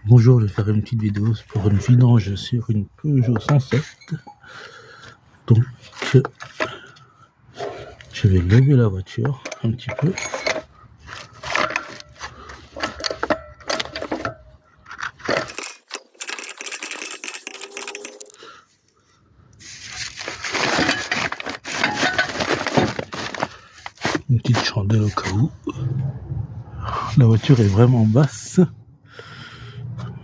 Bonjour, je vais faire une petite vidéo pour une vidange sur une Peugeot 107. Donc, je vais lever la voiture un petit peu. Une petite chandelle au cas où. La voiture est vraiment basse.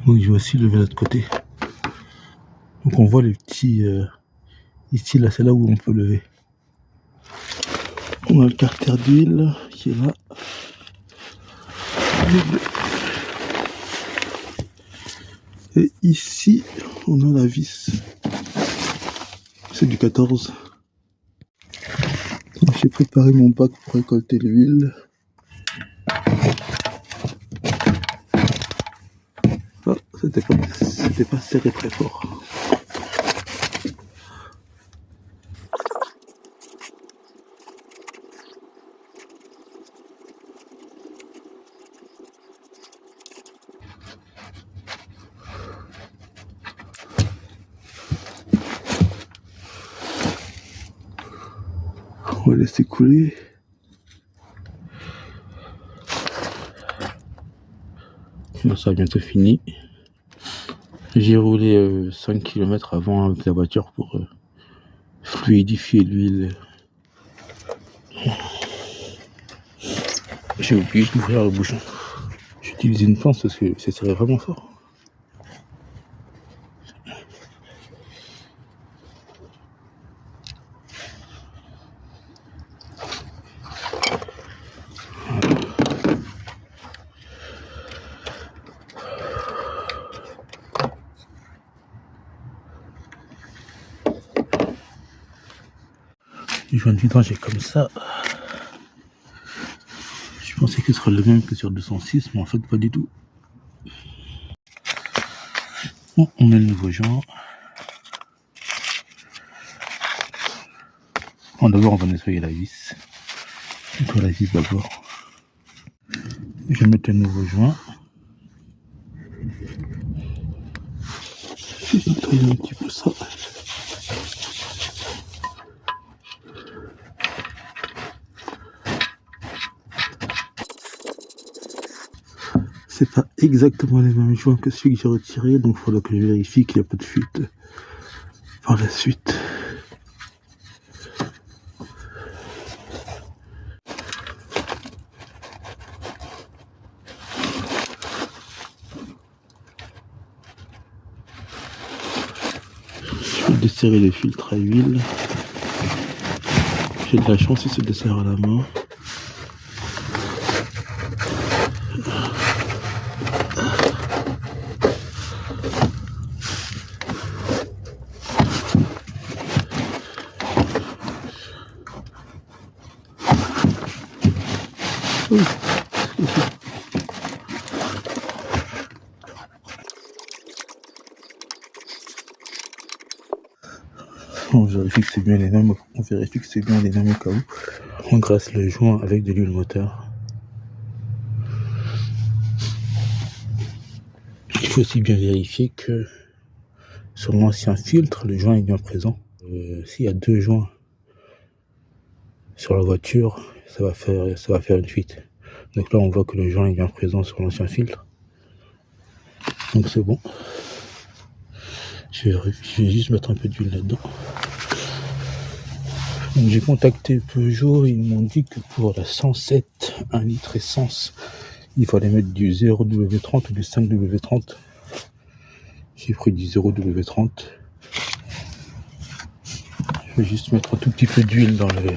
Donc, je vais aussi lever l'autre côté. Donc, on voit les petits... ici, là, c'est là où on peut lever. On a le carter d'huile qui est là. Et ici, on a la vis. C'est du 14. J'ai préparé mon bac pour récolter l'huile. Ah, c'était pas serré très fort. On va laisser couler. Bon, ça a bientôt fini. J'ai roulé 5 km avant avec la voiture pour fluidifier l'huile. J'ai oublié d'ouvrir le bouchon. J'ai utilisé une pince parce que ça serait vraiment fort. Du joint de vidange est comme ça. Je pensais que ce serait le même que sur 206, mais en fait pas du tout. Bon, on met le nouveau joint. Bon, d'abord on va nettoyer la vis. Nettoyer la vis d'abord. Je vais mettre le nouveau joint. Je vais nettoyer un petit peu ça. C'est pas exactement les mêmes joints que celui que j'ai retiré, donc il faudra que je vérifie qu'il n'y a pas de fuite par la suite. Je vais desserrer les filtres à huile. J'ai de la chance, il se desserre à la main. On vérifie que c'est bien les mêmes. On vérifie que c'est bien les mêmes au cas où. On graisse le joint avec de l'huile moteur. Il faut aussi bien vérifier que sur l'ancien filtre, le joint est bien présent. S'il y a deux joints sur la voiture, ça va faire une fuite. Donc là, on voit que le joint est bien présent sur l'ancien filtre. Donc c'est bon. Je vais juste mettre un peu d'huile là-dedans. J'ai contacté Peugeot, ils m'ont dit que pour la 107, 1 litre essence, il fallait mettre du 0W30 ou du 5W30. J'ai pris du 0W30. Je vais juste mettre un tout petit peu d'huile dans le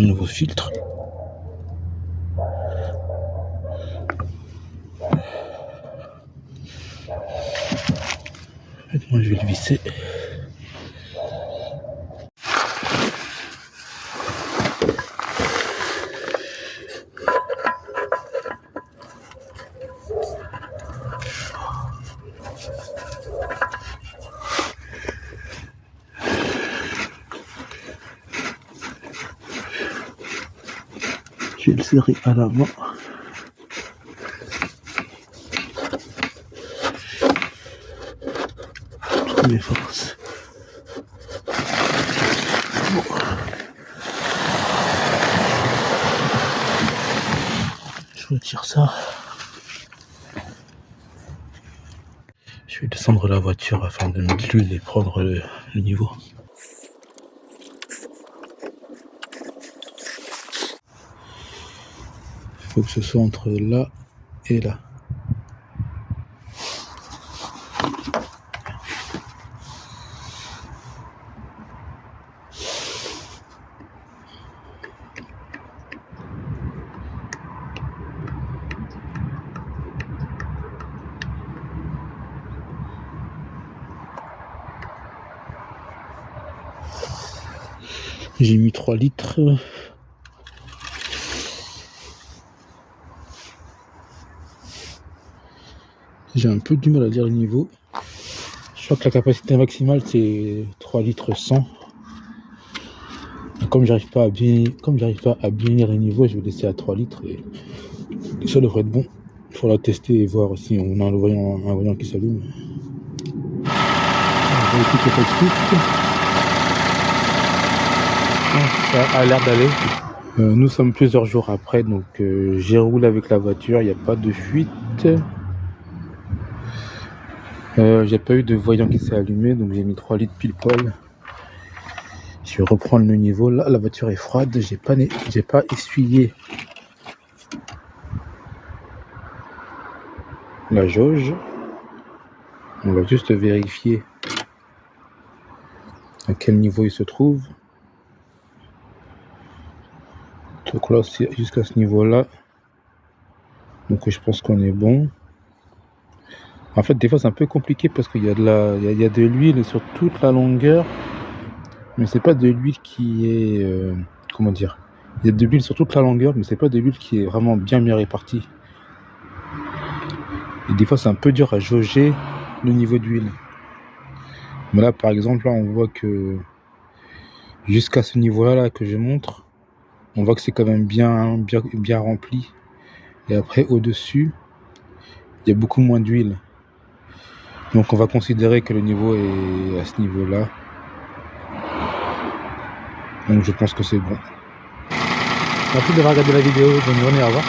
nouveau filtre. Maintenant, je vais le visser. Je vais le serrer à la main. toutes mes forces. Bon. Je retire ça. Je vais descendre la voiture afin de mettre l'huile et prendre le niveau. Il faut que ce soit entre là et là. J'ai mis 3 litres. J'ai un peu du mal à lire le niveau. Je crois que la capacité maximale c'est 3 litres 100. Et comme j'arrive pas à bien lire les niveaux, je vais laisser à 3 litres et ça devrait être bon. Il faudra tester et voir si on a un voyant qui s'allume. Ça a l'air d'aller. Nous sommes plusieurs jours après, donc j'ai roulé avec la voiture, il n'y a pas de fuite. J'ai pas eu de voyant qui s'est allumé, donc j'ai mis 3 litres pile poil. Je vais reprendre le niveau. Là, la voiture est froide, j'ai pas essuyé la jauge. On va juste vérifier à quel niveau il se trouve. Donc là, c'est jusqu'à ce niveau-là. Donc je pense qu'on est bon. En fait, des fois, c'est un peu compliqué parce qu'il y a de l'huile sur toute la longueur. Mais c'est pas de l'huile qui est... comment dire ? Il y a de l'huile sur toute la longueur, mais c'est pas de l'huile qui est vraiment bien répartie. Et des fois, c'est un peu dur à jauger le niveau d'huile. Mais là, par exemple, là, on voit que jusqu'à ce niveau-là là, que je montre, on voit que c'est quand même bien rempli. Et après, au-dessus, il y a beaucoup moins d'huile. Donc, on va considérer que le niveau est à ce niveau-là. Donc, je pense que c'est bon. Merci d'avoir regardé la vidéo. Bonne journée, au revoir.